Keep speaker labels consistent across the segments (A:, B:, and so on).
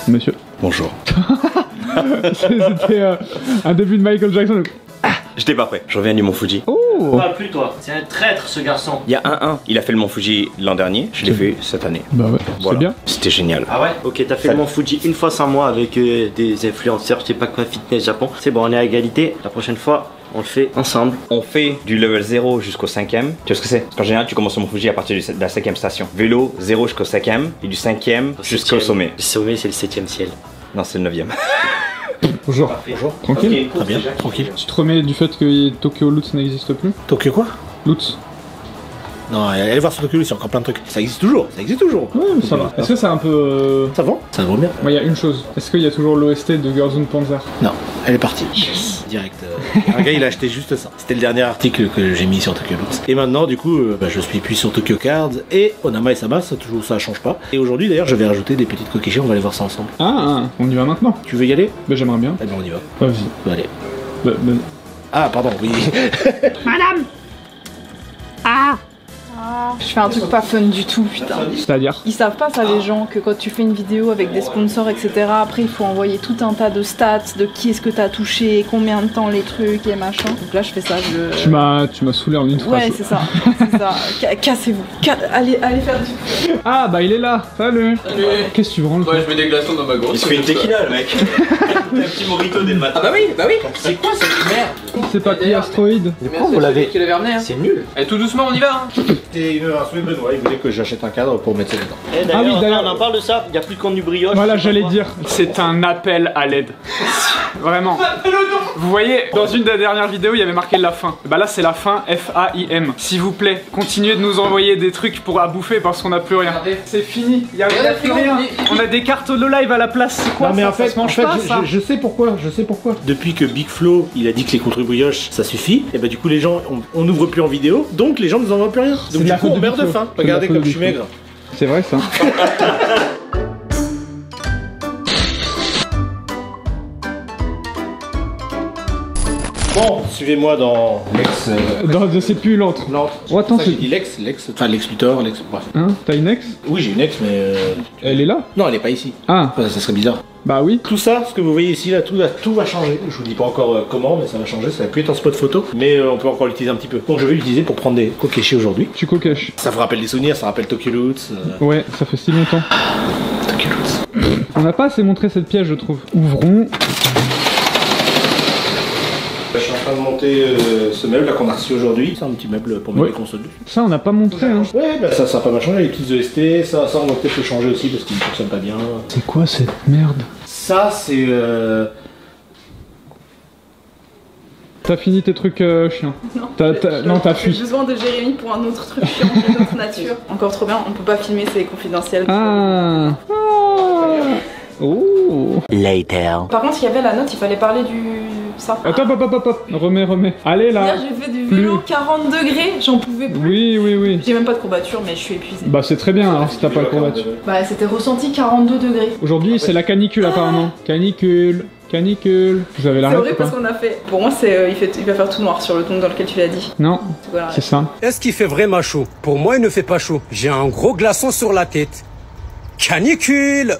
A: Monsieur.
B: Bonjour.
A: C'était un début de Michael Jackson.
B: J'étais pas prêt. Je reviens du Mont Fuji.
A: Oh.
C: Parle plus toi, c'est un traître ce garçon.
B: Il y a 1-1. Il a fait le Mont Fuji l'an dernier. Je l'ai fait cette année.
A: Bah ouais, c'est bien.
B: C'était génial.
C: Ah ouais? Ok, t'as fait le Mont Fuji une fois sans moi avec des influenceurs, je sais pas quoi, fitness Japon. C'est bon, on est à égalité. La prochaine fois, on le fait ensemble.
B: On fait du level 0 jusqu'au 5ème. Tu vois ce que c'est? Parce qu'en général, tu commences au Mont Fuji à partir de la 5ème station. Vélo 0 jusqu'au 5ème et du 5ème jusqu'au sommet.
C: Le sommet, c'est le 7ème ciel.
B: Non, c'est le 9ème.
A: Bonjour.
C: Bonjour.
A: Tranquille.
C: Très bien,
D: tranquille.
A: Tu te remets du fait que Tokyo Lutz n'existe plus?
D: Tokyo quoi?
A: Lutz.
D: Non, allez voir sur Tokyo, il y a encore plein de trucs. Ça existe toujours, ça existe toujours.
A: Ouais, mais ça va. Est-ce que c'est un peu...
D: Ça va? Ça va bien.
A: Moi, il y a une chose. Est-ce qu'il y a toujours l'OST de Girls und Panzer?
D: Non, elle est partie. Yes. Direct. Un gars, il a acheté juste ça. C'était le dernier article que j'ai mis sur Tokyo Lutz. Et maintenant, du coup, je suis plus sur Tokyo Cards et Onama et Sama, ça change pas. Et aujourd'hui, d'ailleurs, je vais rajouter des petites kokeshi, on va aller voir ça ensemble.
A: Ah, on y va maintenant?
D: Tu veux y aller?
A: Bah, j'aimerais bien.
D: Eh ben, on y va.
A: Vas-y.
D: Bah, allez.
A: Bah.
D: Ah, pardon, oui.
E: Madame. Ah. Je fais un truc pas fun du tout, putain.
A: C'est-à-dire?
E: Ils savent pas ça les gens, que quand tu fais une vidéo avec des sponsors etc, après il faut envoyer tout un tas de stats, de qui est-ce que t'as touché, combien de temps les trucs et machin. Donc là je fais ça,
A: Tu m'as saoulé en une phrase.
E: Ouais c'est ça, c'est ça. Cassez-vous, allez faire du...
A: Ah bah il est là, salut. Qu'est-ce que tu branles?
F: Ouais, je mets des glaçons dans ma grosse.
B: Il se fait une tequila, le mec. Un petit morito dès le matin.
F: Ah bah oui.
C: C'est quoi cette merde?
A: C'est papier astroïde.
C: Pourquoi vous l'avez?
F: Qui l'avait ramené, hein.
C: C'est nul.
F: Et tout doucement, on y va, hein.
D: Et un souhait de Benoît, il voulait que j'achète un cadre pour mettre ça dedans.
C: Eh, d'ailleurs,
A: Ah oui, d'ailleurs.
C: on en parle de ça, il n'y a plus de compte du brioche.
A: Voilà, j'allais dire. C'est un appel à l'aide. Vraiment. Vous voyez, dans une des dernières vidéos, il y avait marqué la fin. Bah là, c'est la fin, F-A-I-M. S'il vous plaît, continuez de nous envoyer des trucs pour à bouffer parce qu'on n'a plus rien. C'est fini, il y a plus rien. On a des cartes de live à la place, c'est quoi?
D: Non mais
A: ça?
D: en fait,
A: Ça se mange pas, ça.
D: je sais pourquoi, Depuis que Big Flo, il a dit que les contre brioches, ça suffit, et bah du coup les gens, on n'ouvre plus en vidéo, donc les gens nous envoient plus rien. Donc du coup on meurt de faim. Regardez comme je suis maigre.
A: C'est vrai ça.
D: Bon, suivez-moi dans l'ex...
A: Non, je sais plus l'autre. Oh, attends,
D: j'ai dit l'ex, enfin l'ex Luthor, l'ex... Bref.
A: Hein? T'as une ex?
D: Oui, j'ai une ex, mais...
A: Elle est là?
D: Non, elle est pas ici.
A: Ah.
D: Enfin, ça serait bizarre.
A: Bah oui.
D: Tout ça, ce que vous voyez ici, là, tout va changer. Je vous dis pas encore comment, mais ça va changer. Ça va plus être un spot photo, mais on peut encore l'utiliser un petit peu. Donc je vais l'utiliser pour prendre des kokeshi aujourd'hui.
A: Tu kokesh.
D: Ça vous rappelle des souvenirs, ça rappelle Tokyo Lutz.
A: Ouais, ça fait si longtemps.
D: Tokyo Lutz.
A: On n'a pas assez montré cette pièce, je trouve. Ouvrons.
D: Je suis en train de monter ce meuble là qu'on a reçu aujourd'hui. C'est un petit meuble pour mettre les consoles dessus.
A: Ça, on n'a pas montré, hein.
D: Ouais, bah ça a pas mal changé. Les petites EST, ça on va peut-être le changer aussi parce qu'il ne fonctionne pas bien.
A: C'est quoi cette merde?
D: Ça, c'est.
A: T'as fini tes trucs chiants? Non, t'as fui.
E: J'ai besoin de Jérémy pour un autre truc chiant de notre nature. Encore trop bien, on peut pas filmer, c'est confidentiel.
A: Ah. Oh.
B: Later.
E: Par contre, il y avait la note, il fallait parler du... ça.
A: Attends, hop. Remets. Allez là.
E: Hier, j'ai fait du vélo 40 degrés, j'en pouvais plus.
A: Oui.
E: J'ai même pas de courbature, mais je suis épuisée.
A: Bah c'est très bien alors si t'as pas le courbature.
E: Bah c'était ressenti 42 degrés.
A: Aujourd'hui c'est la canicule apparemment. Canicule. Vous avez la
E: C'est
A: ref
E: vrai
A: ou pas?
E: parce qu'on a fait. Pour moi, c'est il va faire tout noir sur le ton dans lequel tu l'as dit.
A: Non,
E: Voilà.
A: c'est ça.
G: Est-ce qu'il fait vraiment chaud? Pour moi, il ne fait pas chaud. J'ai un gros glaçon sur la tête. Canicule.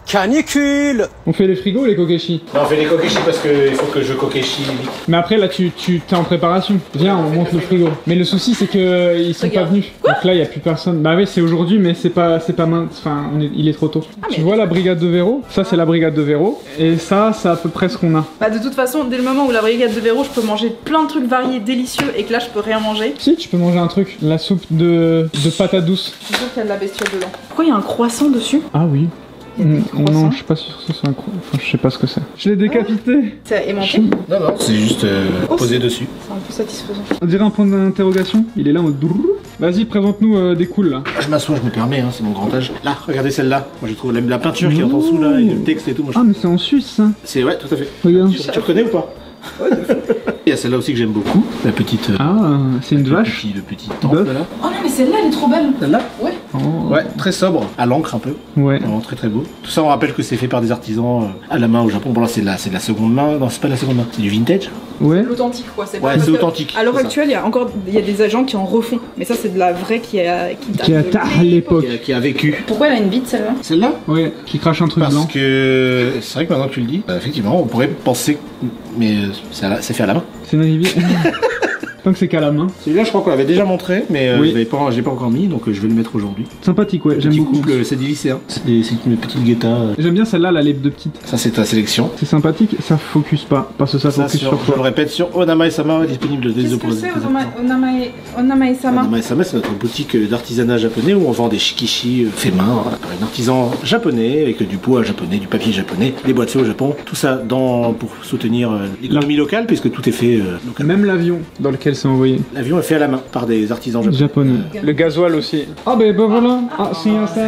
G: Canicule.
A: On fait les frigos ou les kokeshi?
D: Non, on fait les kokeshi parce qu'il faut que je kokeshi vite.
A: Mais après là tu t'es en préparation. Viens on monte le frigo. Mais le souci c'est que ils sont pas venus. Donc là il y a plus personne. Bah oui c'est aujourd'hui mais c'est pas mince. Enfin il est trop tôt. Tu vois la brigade de Véro? Ça c'est la brigade de Véro. Et ça c'est à peu près ce qu'on a.
E: Bah de toute façon, dès le moment où la brigade de Véro, je peux manger plein de trucs variés, délicieux, et que là je peux rien manger.
A: Si tu peux manger un truc. La soupe de patates douces.
E: Je suis sûre qu'il y a de la bestiole dedans. Pourquoi il y a un croissant dessus?
A: Ah oui.
E: Il y a des croissants.
A: Non, je suis pas sûr que c'est un croissant. Enfin, je sais pas ce que c'est. Je l'ai décapité.
E: C'est aimanté.
D: Non, c'est juste posé dessus.
E: C'est un peu satisfaisant.
A: On dirait un point d'interrogation. Il est là en mode. Vas-y, présente-nous des cools là.
D: Je m'assois, je me permets, hein, c'est mon grand âge. Là, regardez celle-là. Moi, je trouve la peinture qui est en dessous là, et le texte et tout. Moi,
A: Ah, mais c'est en Suisse ça.
D: C'est ouais, tout à fait.
A: Regarde.
D: Tu reconnais ou pas? Il y a celle-là aussi que j'aime beaucoup. La petite.
A: Ah, c'est une vache.
D: Le petit temple là.
E: Oh non, mais celle-là elle est trop belle.
D: Celle-là?
E: Ouais.
A: Oh.
D: Ouais, très sobre, à l'encre un peu.
A: Ouais.
D: Vraiment très très beau. Tout ça, on rappelle que c'est fait par des artisans à la main au Japon. Bon, là, c'est de la seconde main. Non, c'est pas de la seconde main, c'est du vintage.
A: Ouais.
E: L'authentique quoi, c'est
D: Ouais,
E: pas
D: c'est
E: parce que
D: authentique,
E: À l'heure
D: c'est ça.
E: actuelle, il y a des agents qui en refont, mais ça c'est de la vraie qui
A: Qui a à l'époque.
D: Qui a vécu.
E: Pourquoi elle a une bite celle-là?
D: Celle-là
A: Ouais, qui crache un truc
D: Parce
A: blanc.
D: que c'est vrai que maintenant que tu le dis, effectivement, on pourrait penser, mais c'est fait à la main.
A: C'est une rivière. Tant que c'est qu'à la main.
D: Celui-là, je crois qu'on l'avait déjà montré, mais
A: Oui.
D: je l'ai pas encore mis, donc je vais le mettre aujourd'hui.
A: Sympathique, ouais, j'aime
D: Petit
A: beaucoup.
D: couple, c'est des lycéens. C'est une petite guetta.
A: J'aime bien celle-là, la lèvre de petite.
D: Ça, c'est ta sélection.
A: C'est sympathique, ça focus pas. Parce que ça
D: Ça,
A: focus sur
D: je le
A: quoi?
D: répète, sur Onama et Sama, disponible dès
E: Qu'est-ce que c'est Onama-e-sama?
D: Onama et Sama, c'est notre boutique d'artisanat japonais où on vend des shikishi faits main par un artisan japonais avec du bois japonais, du papier japonais, des boîtes faites au Japon. Tout ça pour soutenir l'économie locale puisque tout est fait localement.
A: Même l'avion dans lequel c'est envoyé.
D: L'avion est fait à la main par des artisans japonais.
A: Japonais. Le gasoil aussi. Ah bah voilà. Ah c'est ça.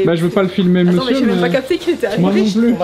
A: Bah je veux pas le filmer le
E: Attends, mais
A: monsieur.
E: j'ai même pas
A: mais...
E: capté qu'il était
A: Moi non
E: arrivé.
A: plus.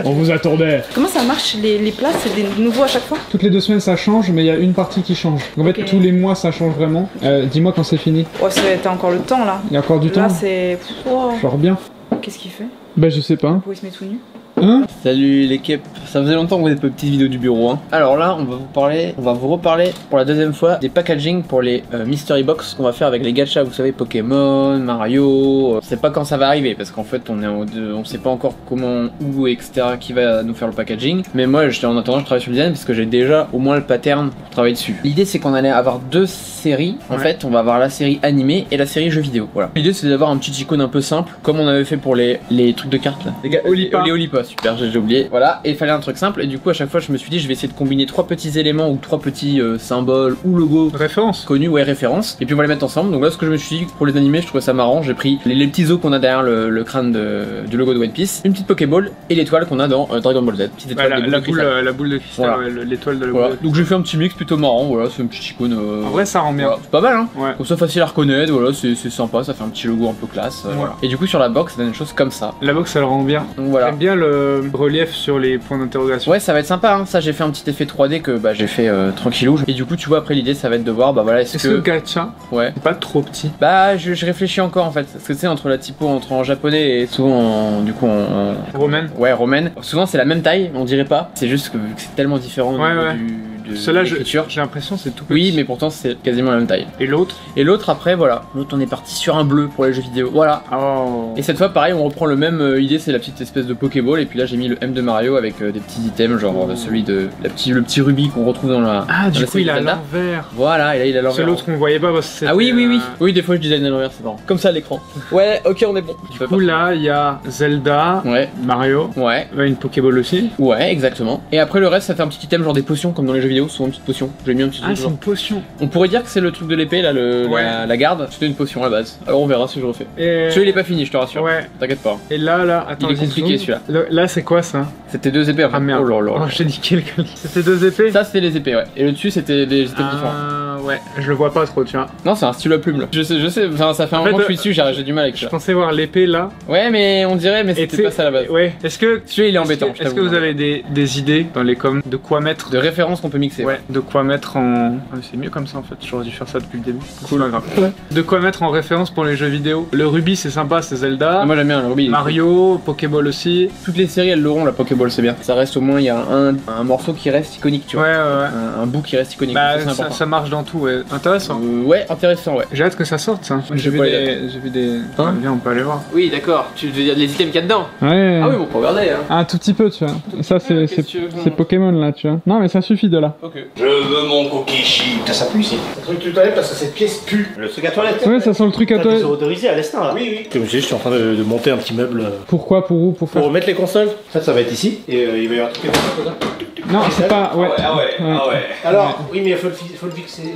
A: On vous attendait.
E: Comment ça marche les plats? C'est des nouveaux à chaque fois?
A: Toutes les 2 semaines ça change, mais il y a une partie qui change. En fait
E: Ok.
A: tous les mois ça change vraiment. Dis-moi quand c'est fini.
E: Oh, t'as encore le temps là.
A: Il y a encore du
E: Là
A: temps.
E: c'est. Oh.
A: Genre bien.
E: Qu'est-ce qu'il fait?
A: Bah je sais pas.
E: Pourquoi il se met tout nu?
A: Hein?
F: Salut l'équipe, ça faisait longtemps que vous n'avez pas de petites vidéos du bureau. Alors là, on va vous reparler pour la deuxième fois des packaging pour les mystery box qu'on va faire avec les gachas. Vous savez, Pokémon, Mario. On sait pas quand ça va arriver parce qu'en fait, on sait pas encore comment, où, etc. qui va nous faire le packaging. Mais moi, en attendant, je travaille sur le design parce que j'ai déjà au moins le pattern pour travailler dessus. L'idée, c'est qu'on allait avoir 2 séries. En fait, on va avoir la série animée et la série jeux vidéo. Voilà. L'idée, c'est d'avoir un petit icône un peu simple, comme on avait fait pour les trucs de cartes là. Les Olipa, super, j'ai oublié. Voilà, et il fallait un truc simple. Et du coup, à chaque fois, je me suis dit, je vais essayer de combiner 3 petits éléments ou 3 petits symboles ou logos
A: Référence.
F: connus, ouais, références. Et puis on va les mettre ensemble. Donc là, ce que je me suis dit pour les animés, je trouvais ça marrant. J'ai pris les petits os qu'on a derrière le crâne du logo de One Piece, une petite Pokéball et l'étoile qu'on a dans Dragon Ball Z. Petite étoile de cristal.
A: La boule de cristal,
F: Voilà.
A: ouais, l'étoile de la
F: Voilà.
A: boule.
F: Donc j'ai fait un petit mix plutôt marrant. Voilà, c'est une petite icône.
A: En vrai ça rend bien.
F: Voilà, c'est pas mal, hein.
A: Ouais.
F: Comme ça, facile à reconnaître. Voilà, c'est sympa. Ça fait un petit logo un peu classe. Voilà. Et du coup, sur la box, ça donne une chose comme ça.
A: La box elle rend bien.
F: Donc voilà.
A: J'aime bien le relief sur les points d'interrogation.
F: Ouais, ça va être sympa, hein. Ça j'ai fait un petit effet 3D que j'ai fait tranquillou. Et du coup, tu vois, après l'idée ça va être de voir, bah voilà, est-ce
A: Est-ce que
F: que.
A: gacha
F: Ouais.
A: c'est pas trop petit?
F: Bah, je réfléchis encore en fait. Parce que tu sais, entre la typo en japonais et souvent en
A: Romaine.
F: Ouais, romaine. Souvent c'est la même taille, on dirait pas. C'est juste que c'est tellement différent au
A: Ouais,
F: niveau
A: ouais.
F: de
A: Cela
F: l'écriture.
A: j'ai l'impression c'est tout petit.
F: Oui, mais pourtant c'est quasiment la même taille.
A: Et l'autre?
F: Et l'autre après, voilà. L'autre, on est parti sur un bleu pour les jeux vidéo. Voilà.
A: Oh.
F: Et cette fois, pareil, on reprend le même idée, c'est la petite espèce de Pokéball. Et puis là, j'ai mis le M de Mario avec des petits items, genre celui de le petit rubis qu'on retrouve dans la.
A: Ah
F: dans
A: du
F: la
A: coup
F: série
A: il a
F: Zelda.
A: l'envers.
F: Voilà, et là il a l'envers.
A: C'est l'autre qu'on voyait pas parce que
F: Ah oui,
A: c'était,
F: oui, oui. Oui, des fois je design à l'envers, c'est marrant. Comme ça à l'écran. Ouais, ok, on est bon.
A: Du coup là il y a Zelda,
F: Ouais,
A: Mario,
F: ouais.
A: une Pokéball aussi.
F: Ouais, exactement. Et après le reste, ça fait un petit item genre des potions, comme dans les jeux vidéo, souvent une petite potion. J'ai mis un petit
A: Ah
F: truc
A: c'est
F: genre.
A: une potion.
F: On pourrait dire que c'est le truc de l'épée, là,
A: Ouais.
F: la garde. C'était une potion à la base. Alors on verra si je refais.
A: Et...
F: Celui-là il est pas fini, je te rassure.
A: Ouais.
F: T'inquiète pas.
A: Et là, attends,
F: Il est
A: vas-y,
F: compliqué,
A: zoom.
F: celui-là.
A: Là c'est quoi ça?
F: C'était 2 épées après.
A: Ah merde.
F: Oh là là.
A: Oh, j'ai dit quel C'était 2 épées?
F: Ça c'était les épées, ouais. Et le dessus c'était des items différents.
A: Ouais, je le vois pas trop, tu vois.
F: Non, c'est un stylo à plume là. Je sais, enfin, ça fait un
A: En
F: moment
A: fait,
F: que je suis dessus, j'ai du mal avec
A: Je
F: ça.
A: pensais voir l'épée là.
F: Ouais, mais on dirait, mais
A: Et
F: c'était
A: tu sais-
F: pas ça à la base.
A: Ouais. Est-ce que
F: Celui-là il est embêtant. je
A: Est-ce que
F: t'avoue.
A: vous avez des idées dans les coms de quoi mettre?
F: De références qu'on peut mixer.
A: Ouais, de quoi mettre en. Ah, c'est mieux comme ça en fait, j'aurais dû faire ça depuis le début. Cool, pas grave. De quoi mettre en référence pour les jeux vidéo. Le rubis c'est sympa, c'est Zelda.
F: Ah, moi j'aime bien le rubis.
A: Mario, Pokéball aussi.
F: Toutes les séries elles l'auront, la Pokéball c'est bien. Ça reste au moins, il y a un morceau qui reste iconique, tu
A: Ouais,
F: vois.
A: ouais, ouais.
F: Un bout qui reste iconique.
A: Bah,
F: ça, c'est
A: ça,
F: important.
A: ça marche dans tout, ouais. Intéressant.
F: Ouais, intéressant, ouais.
A: J'ai hâte que ça sorte ça.
F: Je
A: J'ai
F: sais pas
A: vu des.
F: Hein
A: Viens, on peut aller voir.
F: Oui, d'accord. Tu veux dire les items qu'il y a dedans?
A: Ouais.
F: Ah oui, bon, faut regarder, hein.
A: Un tout petit peu, tu vois. Ça, c'est
F: qu'est-ce que tu veux que
A: c'est Pokémon là, tu vois. Non, mais ça suffit de là.
F: Ok.
B: Je veux mon Kokishi. Putain, ça pue ici.
D: C'est un truc de toilette parce que cette pièce pue.
B: Le truc à toilette.
A: Ouais, ça sent le truc à toi.
C: autorisé à l'instant là.
B: Oui, oui.
D: Comme je disais, je suis en train de monter un petit meuble
A: Pourquoi? Pour où? Pour faire.
D: pour remettre les consoles. En fait, ça va être ici. Et il va y avoir un truc comme ça.
A: Non, c'est pas. Ouais.
B: Ah ouais, ah ouais.
D: Alors, oui, mais il faut le fixer.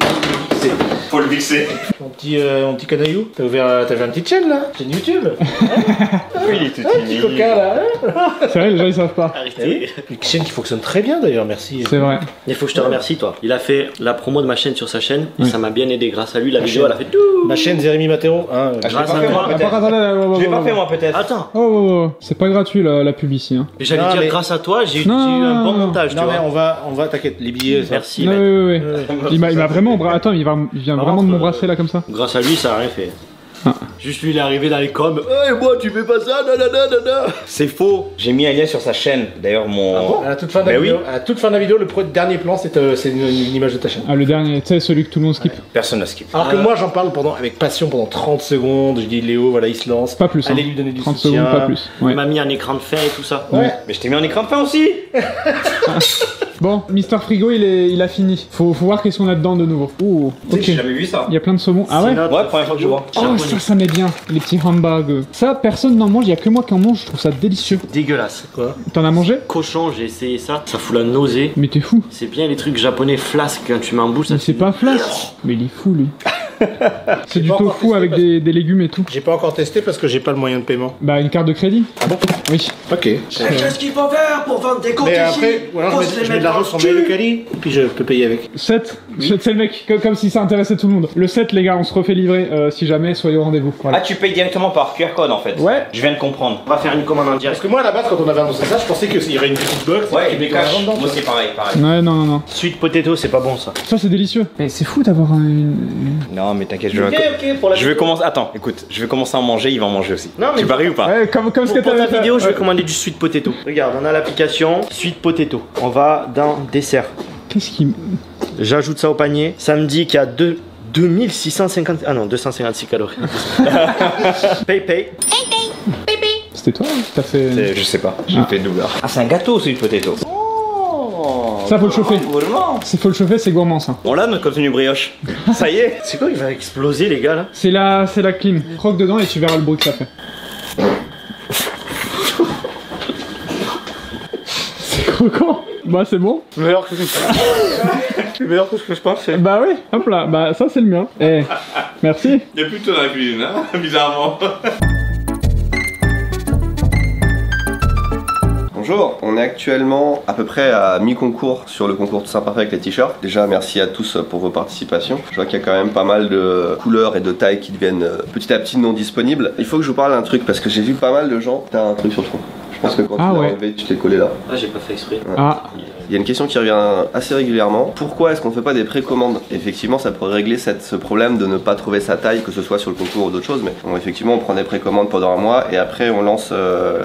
B: Faut le mixer.
D: Mon petit canaillou, t'as ouvert un petit chaîne là. Chaîne YouTube.
B: Oui, il est tout
D: Petit coquin là.
A: C'est vrai, les gens ils savent pas.
C: Arrêtez.
D: Une chaîne qui fonctionne très bien d'ailleurs, merci.
A: C'est vrai.
C: Il faut que je te remercie toi. Il a fait la promo de ma chaîne sur sa chaîne et ça m'a bien aidé grâce à lui. La vidéo
D: chaîne.
C: elle a fait tout.
D: Ma chaîne Jérémy Matero. Hein,
B: Ah, je l'ai
C: Grâce
B: pas
C: à
B: fait
C: toi.
B: moi,
A: Attends,
B: peut-être.
A: attends,
B: Je l'ai pas fait moi, peut-être.
C: Attends.
A: Oh, c'est pas gratuit la pub ici. Hein.
C: J'allais
D: Non,
C: dire
D: mais-
C: grâce à toi j'ai eu
A: Non,
C: un bon
A: non,
C: montage tu
D: Non mais
C: vois.
D: on va, t'inquiète, les billets. ça.
C: Merci.
A: Ouais,
C: mec.
A: ouais. Il m'a vraiment. Attends, il vient vraiment de m'embrasser là comme ça.
C: Grâce à lui ça a rien fait. Juste lui, il est arrivé dans les coms. Hey, moi, tu fais pas ça, nanana.
B: C'est faux. J'ai mis un lien sur sa chaîne. D'ailleurs, mon.
D: À la toute fin de la vidéo, à la toute fin de la vidéo, le dernier plan, c'est une image de ta chaîne.
A: Ah, le dernier, tu sais, celui que tout le monde skip.
B: Personne ne skip.
D: Alors que moi, j'en parle avec passion pendant 30 secondes. Je dis Léo, voilà, il se lance.
A: Pas plus.
D: Allez
A: hein.
D: lui donner du
A: 30
D: soutien.
A: secondes, pas plus.
C: Il
A: Ouais.
C: m'a mis un écran de fin et tout ça.
D: Ouais.
B: Mais je t'ai mis en écran de fin aussi.
A: Bon, Mister Frigo, il a fini. Faut voir qu'est-ce qu'on a dedans de nouveau. Ouh, ok.
B: J'ai jamais vu ça.
A: Il y a plein de saumon. Ah ouais?
C: C'est notre
B: Ouais, première fois que je vois.
A: Oh, ça met bien. Les petits hamburgers. Ça, personne n'en mange. Il y a que moi qui en mange. Je trouve ça délicieux.
C: Dégueulasse.
D: Quoi?
A: T'en as mangé?
C: Cochon, j'ai essayé ça. Ça fout la nausée.
A: Mais t'es fou.
C: C'est bien les trucs japonais flasques quand tu mets en bouche.
A: Mais
C: Ça
A: c'est pas flasque. Mais il est fou, lui. C'est du
D: pas encore
A: tofu
D: testé
A: avec
D: parce
A: des légumes et tout.
D: J'ai pas encore testé parce que j'ai pas le moyen de paiement.
A: Bah, une carte de crédit.
D: Ah bon?
A: Oui.
D: Ok.
H: Qu'est-ce qu'il faut faire pour vendre des comptes
D: Mais
H: ici?
D: après, ou alors
H: Faut
D: je
H: se
D: mets
H: les
D: de
H: mettre
D: l'argent
H: dans
D: sur
H: le cul.
D: le Cali, et puis je peux payer avec.
A: 7. C'est le mec, comme si ça intéressait tout le monde. Le 7, les gars, on se refait livrer. Si jamais, soyez au rendez-vous. Voilà.
B: Ah, tu payes directement par QR code en fait.
A: Ouais.
B: Je viens de comprendre.
C: On va faire une commande en direct.
D: Parce que moi, à la base, quand on avait annoncé ça, je pensais qu'il y aurait une petite box.
B: Ouais,
D: et
B: des
D: puis qu'on
B: cash.
D: la vend dedans,
B: Moi
D: tu
B: c'est pareil, pareil.
A: Ouais, non.
C: Sweet potato, c'est pas bon ça.
A: Ça, c'est délicieux. Mais c'est fou d'avoir une.
B: Non, mais t'inquiète, je
C: Ok,
B: vais.
C: pour la
B: Je vais commencer. Attends, écoute, je vais commencer à en manger, il va en manger aussi.
C: Non, mais
B: tu paries ou pas?
A: Ouais, comme ce que
C: Pour ta
A: t'avais fait.
C: vidéo, je vais
A: Ouais.
C: commander du sweet potato. Regarde, on a l'application Sweet Potato. On va dans dessert.
A: Qu'est-ce qui.
C: J'ajoute ça au panier. Ça me dit qu'il y a 2650. Ah non, 256 calories. Pay.
A: C'était toi t'as fait.
B: Je sais pas, j'ai fait doubleur. Ah, c'est un gâteau, celui de potato.
A: Ça, faut le chauffer.
B: Vraiment.
A: Faut le chauffer, c'est gourmand ça.
B: On l'a notre contenu brioche. Ça y est.
C: C'est quoi, il va exploser les gars là?
A: C'est la clim. Croque dedans et tu verras le bruit que ça fait. C'est croquant. Bah, c'est bon.
C: Meilleur que meilleur que ce que je pensais.
A: Bah oui, hop là. Bah, ça, c'est le mien. Eh, merci.
B: Il y a plutôt dans la cuisine, hein, bizarrement.
I: Bonjour, on est actuellement à peu près à mi-concours sur le concours Tout Simple Parfait avec les t-shirts. Déjà merci à tous pour vos participations. Je vois qu'il y a quand même pas mal de couleurs et de tailles qui deviennent petit à petit non disponibles. Il faut que je vous parle d'un truc parce que j'ai vu pas mal de gens. T'as un truc sur le front. Je pense que quand
A: Ah
I: tu l'as
A: ouais.
I: enlevé, tu t'es collé là.
C: Ah, j'ai pas fait exprès.
A: Ah,
I: Il y a une question qui revient assez régulièrement. Pourquoi est-ce qu'on ne fait pas des précommandes? Effectivement, ça pourrait régler ce problème de ne pas trouver sa taille, que ce soit sur le concours ou d'autres choses. Mais effectivement, on prend des précommandes pendant un mois et après, on lance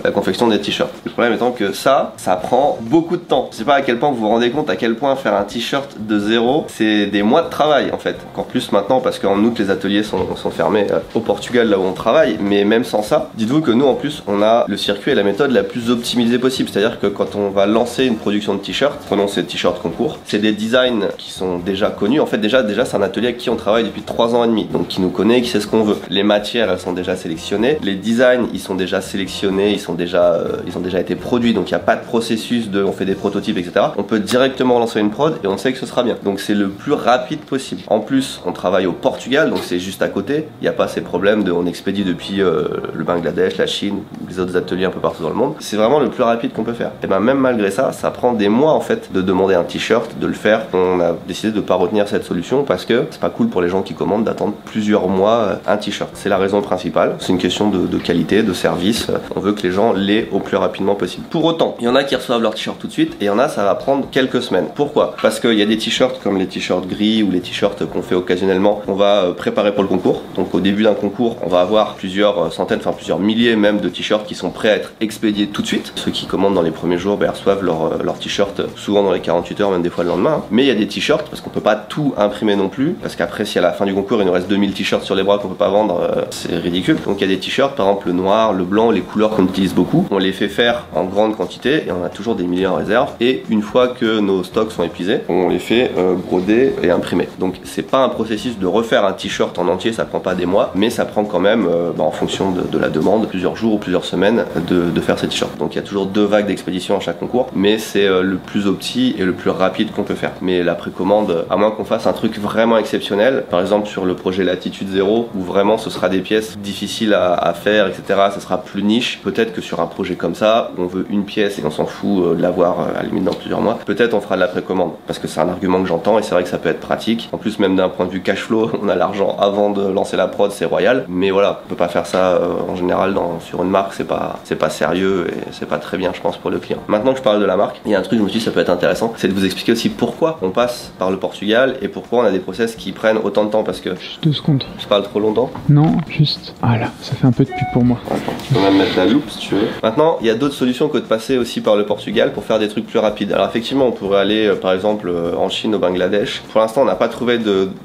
I: la confection des t-shirts. Le problème étant que ça prend beaucoup de temps. Je sais pas à quel point vous vous rendez compte à quel point faire un t-shirt de zéro, c'est des mois de travail en fait. Encore plus maintenant parce qu'en août, les ateliers sont fermés au Portugal, là où on travaille. Mais même sans ça, dites-vous que nous, en plus, on a le circuit et la méthode la plus optimisée possible. C'est-à-dire que quand on va lancer une production de t-shirts, prenons ces t-shirts concours, c'est des designs qui sont déjà connus. En fait, déjà c'est un atelier avec qui on travaille depuis 3 ans et demi, donc qui nous connaît, qui sait ce qu'on veut. Les matières, elles sont déjà sélectionnées, les designs, ils sont déjà sélectionnés, ils ont déjà été produits, donc il n'y a pas de processus de on fait des prototypes, etc. On peut directement lancer une prod et on sait que ce sera bien. Donc c'est le plus rapide possible. En plus, on travaille au Portugal, donc c'est juste à côté. Il n'y a pas ces problèmes de on expédie depuis le Bangladesh, la Chine, les autres ateliers un peu partout dans le monde. C'est vraiment le plus rapide qu'on peut faire. Et ben même malgré ça, ça prend des mois en fait de demander un t-shirt, de le faire. On a décidé de ne pas retenir cette solution parce que c'est pas cool pour les gens qui commandent d'attendre plusieurs mois un t-shirt. C'est la raison principale. C'est une question de qualité, de service. On veut que les gens l'aient au plus rapidement possible. Pour autant, il y en a qui reçoivent leur t-shirt tout de suite et il y en a ça va prendre quelques semaines. Pourquoi? Parce qu'il y a des t-shirts comme les t-shirts gris ou les t-shirts qu'on fait occasionnellement. On va préparer pour le concours. Donc au début d'un concours, on va avoir plusieurs centaines, enfin plusieurs milliers même de t-shirts qui sont prêts à être expédiés tout de suite. Ceux qui commandent dans les premiers jours reçoivent leur t-shirt souvent dans les 48 heures, même des fois le lendemain. Mais il y a des t-shirts parce qu'on peut pas tout imprimer non plus. Parce qu'après, si à la fin du concours il nous reste 2000 t-shirts sur les bras qu'on peut pas vendre, c'est ridicule. Donc il y a des t-shirts, par exemple le noir, le blanc, les couleurs qu'on utilise beaucoup. On les fait faire en grande quantité et on a toujours des milliers en réserve. Et une fois que nos stocks sont épuisés, on les fait broder et imprimer. Donc c'est pas un processus de refaire un t-shirt en entier, ça prend pas des mois, mais ça prend quand même, en fonction de la demande, plusieurs jours ou plusieurs semaines de faire ces t-shirts. Donc il y a toujours 2 vagues d'expédition à chaque concours, mais c'est le plus opti et le plus rapide qu'on peut faire. Mais la précommande, à moins qu'on fasse un truc vraiment exceptionnel, par exemple sur le projet Latitude 0, où vraiment ce sera des pièces difficiles à faire, etc., ça sera plus niche, peut-être que sur un projet comme ça, où on veut une pièce et on s'en fout de l'avoir à la limite dans plusieurs mois, peut-être on fera de la précommande, parce que c'est un argument que j'entends et c'est vrai que ça peut être pratique. En plus, même d'un point de vue cash flow, on a l'argent avant de lancer la prod, c'est royal, mais voilà, on peut pas faire ça en général sur une marque, c'est pas sérieux et c'est pas très bien, je pense, pour le client. Maintenant que je parle de la marque, il y a un truc, je me suis dit, ça peut être intéressant, c'est de vous expliquer aussi pourquoi on passe par le Portugal et pourquoi on a des process qui prennent autant de temps, parce que...
A: Juste 2 secondes.
I: Je parle trop longtemps?
A: Non, juste... Ah là, ça fait un peu de pub pour moi.
I: Attends, tu peux même mettre la loupe si tu veux. Maintenant, il y a d'autres solutions que de passer aussi par le Portugal pour faire des trucs plus rapides. Alors effectivement, on pourrait aller par exemple en Chine, au Bangladesh. Pour l'instant, on n'a pas trouvé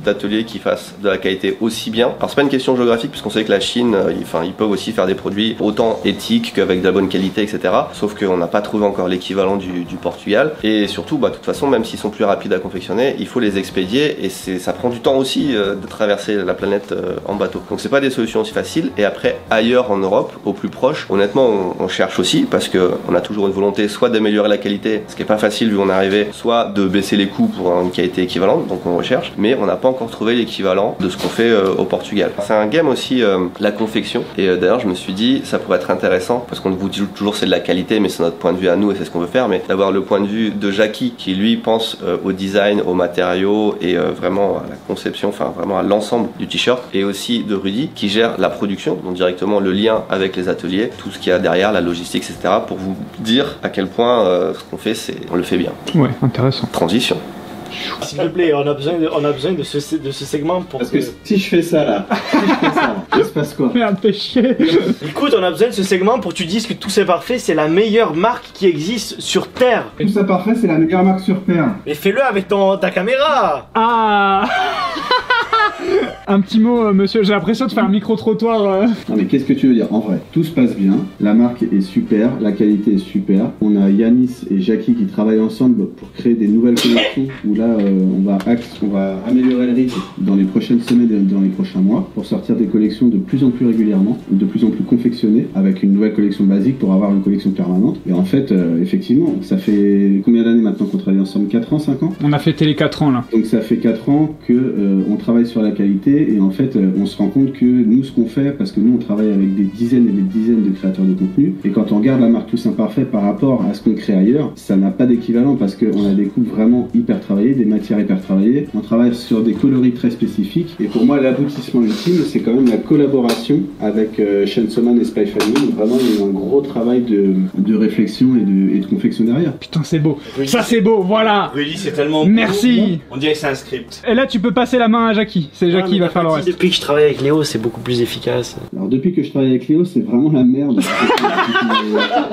I: d'atelier qui fasse de la qualité aussi bien. Alors c'est pas une question géographique, puisqu'on sait que la Chine, ils peuvent aussi faire des produits autant éthiques qu'avec de la bonne qualité, etc. Sauf qu'on n'a pas trouvé encore l'équivalent du Portugal. Et surtout, de toute façon, même s'ils sont plus rapides à confectionner, il faut les expédier et ça prend du temps aussi de traverser la planète en bateau. Donc c'est pas des solutions aussi faciles. Et après, ailleurs en Europe, au plus proche, honnêtement, on cherche aussi, parce qu'on a toujours une volonté soit d'améliorer la qualité, ce qui est pas facile vu qu'on est arrivé, soit de baisser les coûts pour une qualité équivalente, donc on recherche, mais on n'a pas encore trouvé l'équivalent de ce qu'on fait au Portugal. C'est un game aussi, la confection, et d'ailleurs je me suis dit ça pourrait être intéressant, parce qu'on vous dit toujours c'est de la qualité, mais c'est notre point de vue à nous et c'est ce qu'on veut faire, mais d'avoir le point de vue de Jackie qui lui pense au design, aux matériaux et vraiment à la conception, enfin vraiment à l'ensemble du t-shirt, et aussi de Rudy qui gère la production, donc directement le lien avec les ateliers, tout ce qu'il y a derrière, la logistique, etc., pour vous dire à quel point ce qu'on fait, on le fait bien.
A: Ouais, intéressant.
I: Transition.
C: S'il te plaît, on a besoin de ce segment pour
J: Parce que si je fais ça là, il se passe quoi?
A: Merde, t'es chier.
C: Écoute, on a besoin de ce segment pour que tu dises que Tout c'est parfait, c'est la meilleure marque qui existe sur Terre.
J: Tout ça parfait, c'est la meilleure marque sur Terre.
C: Mais fais-le avec ta caméra.
A: Ah. Un petit mot, monsieur, j'ai l'impression de faire un micro-trottoir.
J: Non mais qu'est-ce que tu veux dire? En vrai, tout se passe bien, la marque est super, la qualité est super. On a Yanis et Jackie qui travaillent ensemble pour créer des nouvelles collections où là on va améliorer le rythme dans les prochaines semaines et dans les prochains mois pour sortir des collections de plus en plus régulièrement, de plus en plus confectionnées, avec une nouvelle collection basique pour avoir une collection permanente. Et en fait, effectivement, ça fait combien d'années maintenant qu'on travaille ensemble? 4 ans, 5 ans?
A: On a fêté les 4 ans là.
J: Donc ça fait 4 ans que on travaille sur la qualité, et en fait on se rend compte que nous ce qu'on fait, parce que nous on travaille avec des dizaines et des dizaines de créateurs de contenu, et quand on regarde la marque Tous Imparfaits par rapport à ce qu'on crée ailleurs, ça n'a pas d'équivalent, parce qu'on a des coupes vraiment hyper travaillées, des matières hyper travaillées, on travaille sur des coloris très spécifiques, et pour moi l'aboutissement ultime c'est quand même la collaboration avec Chainsaw Man et Spy Family. Vraiment il y a un gros travail de réflexion et de confection derrière.
A: Putain c'est beau, ça c'est beau, voilà.
C: Rudy c'est tellement
A: merci
C: beau. On dirait que c'est un script.
A: Et là tu peux passer la main à Jackie, c'est Jackie qui va faire le reste.
C: Depuis que je travaille avec Léo, c'est beaucoup plus efficace.
J: Alors depuis que je travaille avec Léo, c'est vraiment la merde.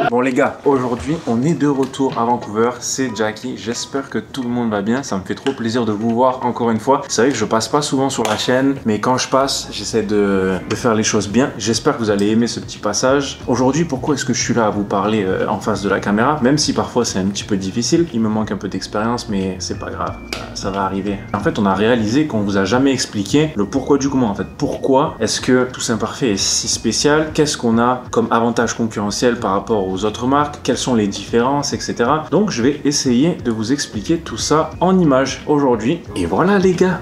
K: Bon les gars, aujourd'hui on est de retour à Vancouver, c'est Jackie, j'espère que tout le monde va bien, ça me fait trop plaisir de vous voir encore une fois. C'est vrai que je passe pas souvent sur la chaîne, mais quand je passe, j'essaie de faire les choses bien. J'espère que vous allez aimer ce petit passage. Aujourd'hui, pourquoi est-ce que je suis là à vous parler en face de la caméra, même si parfois c'est un petit peu difficile, il me manque un peu d'expérience, mais c'est pas grave, ça va arriver. En fait, on a réalisé qu'on vous a jamais expliqué le pourquoi du comment. En fait, pourquoi est-ce que Tous Imparfaits est si spécial? Qu'est-ce qu'on a comme avantage concurrentiel par rapport aux autres marques? Quelles sont les différences, etc. Donc, je vais essayer de vous expliquer tout ça en images aujourd'hui. Et voilà, les gars.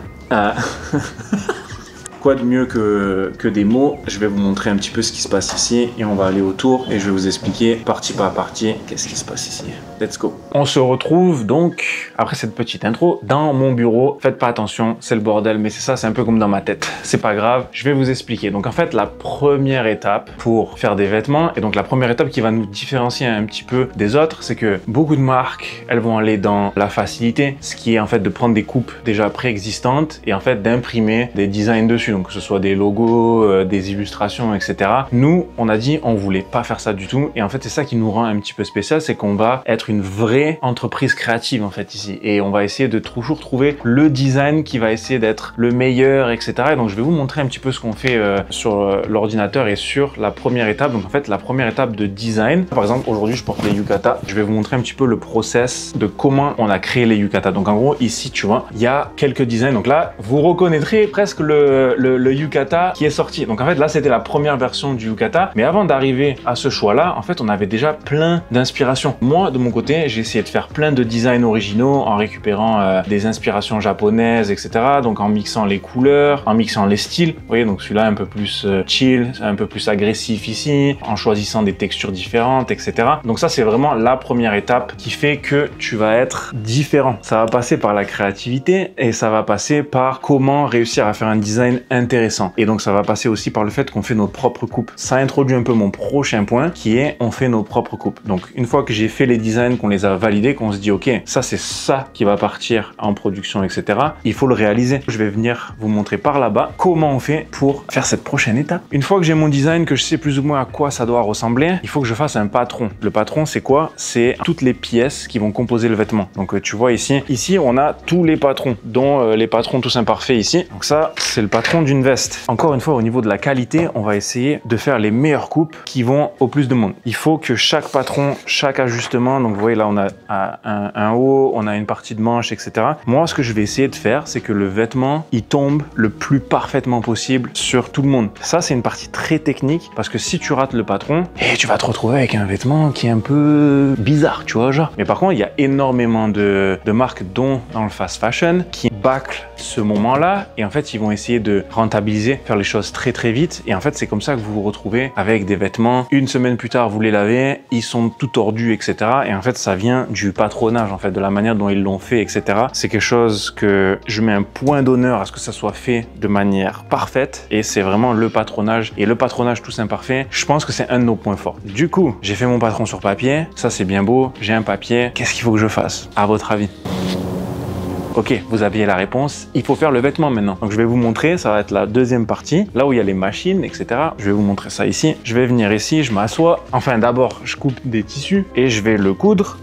K: Quoi de mieux que des mots? Je vais vous montrer un petit peu ce qui se passe ici et on va aller autour et je vais vous expliquer partie par partie qu'est-ce qui se passe ici. Let's go. On se retrouve donc, après cette petite intro, dans mon bureau. Faites pas attention, c'est le bordel, mais c'est ça, c'est un peu comme dans ma tête. C'est pas grave, je vais vous expliquer. Donc en fait, la première étape pour faire des vêtements, et donc la première étape qui va nous différencier un petit peu des autres, c'est que beaucoup de marques, elles vont aller dans la facilité, ce qui est en fait de prendre des coupes déjà préexistantes et en fait d'imprimer des designs dessus. Donc que ce soit des logos, des illustrations, etc. Nous, on a dit on voulait pas faire ça du tout, et en fait c'est ça qui nous rend un petit peu spécial, c'est qu'on va être une vraie entreprise créative en fait ici, et on va essayer de toujours trouver le design qui va essayer d'être le meilleur, etc. Et donc je vais vous montrer un petit peu ce qu'on fait sur l'ordinateur et sur la première étape. Donc en fait la première étape de design, par exemple aujourd'hui je porte les yukata, je vais vous montrer un petit peu le process de comment on a créé les yukata. Donc en gros ici tu vois, il y a quelques designs, donc là vous reconnaîtrez presque le yukata qui est sorti. Donc en fait là c'était la première version du yukata, mais avant d'arriver à ce choix là, en fait on avait déjà plein d'inspirations. Moi de mon côté j'ai essayé de faire plein de designs originaux en récupérant des inspirations japonaises, etc. Donc en mixant les couleurs, en mixant les styles. Vous voyez, donc celui-là un peu plus chill, un peu plus agressif ici, en choisissant des textures différentes, etc. Donc ça c'est vraiment la première étape qui fait que tu vas être différent. Ça va passer par la créativité et ça va passer par comment réussir à faire un design intéressant. Et donc ça va passer aussi par le fait qu'on fait nos propres coupes. Ça introduit un peu mon prochain point qui est on fait nos propres coupes. Donc une fois que j'ai fait les designs, qu'on les a validés, qu'on se dit ok, ça c'est ça qui va partir en production, etc. Il faut le réaliser. Je vais venir vous montrer par là-bas comment on fait pour faire cette prochaine étape. Une fois que j'ai mon design, que je sais plus ou moins à quoi ça doit ressembler, il faut que je fasse un patron. Le patron, c'est quoi? C'est toutes les pièces qui vont composer le vêtement. Donc tu vois ici on a tous les patrons, dont les patrons tous imparfaits ici. Donc ça, c'est le patron d'une veste. Encore une fois, au niveau de la qualité, on va essayer de faire les meilleures coupes qui vont au plus de monde. Il faut que chaque patron, chaque ajustement, donc vous voyez là on a un haut, on a une partie de manche, etc. Moi, ce que je vais essayer de faire, c'est que le vêtement, il tombe le plus parfaitement possible sur tout le monde. Ça, c'est une partie très technique parce que si tu rates le patron, tu vas te retrouver avec un vêtement qui est un peu bizarre, tu vois, genre. Mais par contre, il y a énormément de marques, dont dans le fast fashion, qui bâclent ce moment-là et en fait, ils vont essayer de rentabiliser, faire les choses très très vite et en fait, c'est comme ça que vous vous retrouvez avec des vêtements. Une semaine plus tard, vous les lavez, ils sont tout tordus, etc. Et en fait, ça vient du patronage, en fait, de la manière dont ils l'ont fait, etc. C'est quelque chose que je mets un point d'honneur à ce que ça soit fait de manière parfaite et c'est vraiment le patronage. Et le patronage tous imparfait, je pense que c'est un de nos points forts. Du coup, j'ai fait mon patron sur papier, ça c'est bien beau, j'ai un papier. Qu'est-ce qu'il faut que je fasse, à votre avis? Ok, vous aviez la réponse, il faut faire le vêtement maintenant. Donc je vais vous montrer, ça va être la deuxième partie, là où il y a les machines, etc. Je vais vous montrer ça ici. Je vais venir ici, je m'assois. Enfin d'abord, je coupe des tissus et je vais le coudre.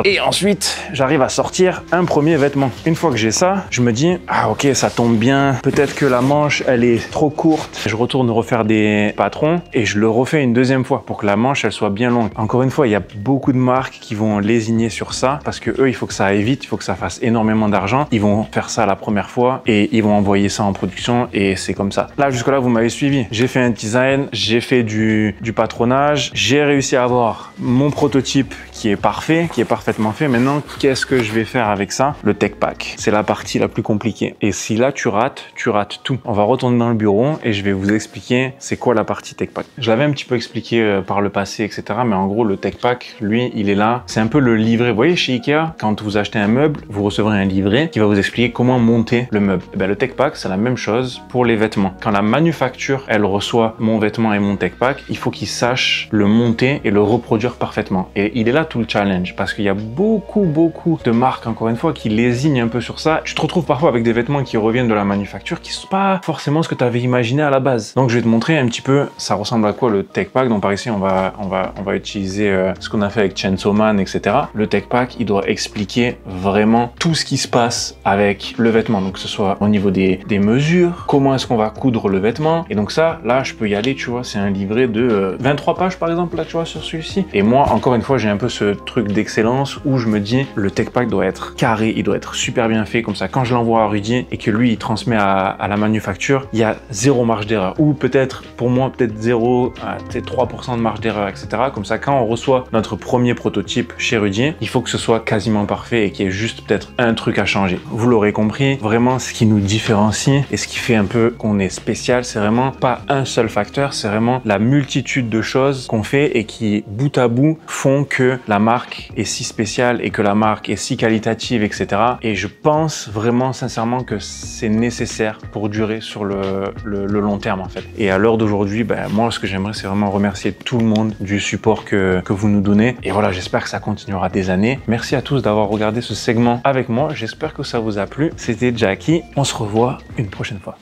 K: Et ensuite, j'arrive à sortir un premier vêtement. Une fois que j'ai ça, je me dis, ah ok, ça tombe bien. Peut-être que la manche, elle est trop courte. Je retourne refaire des patrons et je le refais une deuxième fois pour que la manche, elle soit bien longue. Encore une fois, il y a beaucoup de marques qui vont lésigner sur ça parce que eux, il faut que ça aille vite, il faut que ça fasse énormément d'argent, ils vont faire ça la première fois et ils vont envoyer ça en production et c'est comme ça. Là, jusque là, vous m'avez suivi. J'ai fait un design, j'ai fait du patronage, j'ai réussi à avoir mon prototype qui est parfait, qui est parfaitement fait. Maintenant, qu'est-ce que je vais faire avec ça? Le tech pack. C'est la partie la plus compliquée. Et si là, tu rates tout. On va retourner dans le bureau et je vais vous expliquer c'est quoi la partie tech pack. Je l'avais un petit peu expliqué par le passé, etc. Mais en gros, le tech pack, lui, il est là. C'est un peu le livret. Vous voyez, chez Ikea, quand vous achetez un meuble, vous recevrez un livret qui va vous expliquer comment monter le meuble. Et bien, le tech pack, c'est la même chose pour les vêtements. Quand la manufacture, elle reçoit mon vêtement et mon tech pack, il faut qu'il sache le monter et le reproduire parfaitement. Et il est là tout le challenge parce qu'il y a beaucoup de marques, encore une fois, qui lésignent un peu sur ça. Tu te retrouves parfois avec des vêtements qui reviennent de la manufacture qui sont pas forcément ce que tu avais imaginé à la base. Donc, je vais te montrer un petit peu ça ressemble à quoi le tech pack. Donc, par ici, on va utiliser ce qu'on a fait avec Chainsaw Man, etc. Le tech pack, il doit expliquer vraiment tout ce qui se passe avec le vêtement, donc que ce soit au niveau des mesures, comment est-ce qu'on va coudre le vêtement, et donc ça, là, je peux y aller, tu vois, c'est un livret de 23 pages, par exemple, là, tu vois, sur celui-ci. Et moi, encore une fois, j'ai un peu ce truc d'excellence où je me dis, le tech pack doit être carré, il doit être super bien fait, comme ça, quand je l'envoie à Rudy et que lui, il transmet à la manufacture, il y a zéro marge d'erreur, ou peut-être, pour moi, peut-être 3% de marge d'erreur, etc. Comme ça, quand on reçoit notre premier prototype chez Rudy, il faut que ce soit quasiment parfait et qu'il y ait juste peut-être un truc à changer. Vous l'aurez compris, vraiment ce qui nous différencie et ce qui fait un peu qu'on est spécial, c'est vraiment pas un seul facteur, c'est vraiment la multitude de choses qu'on fait et qui, bout à bout, font que la marque est si spéciale et que la marque est si qualitative, etc. Et je pense vraiment sincèrement que c'est nécessaire pour durer sur le long terme, en fait. Et à l'heure d'aujourd'hui, moi, ce que j'aimerais, c'est vraiment remercier tout le monde du support que vous nous donnez. Et voilà, j'espère que ça continuera des années. Merci à tous d'avoir regardé ce segment avec moi. J'espère que ça vous a plu. C'était Jackie. On se revoit une prochaine fois.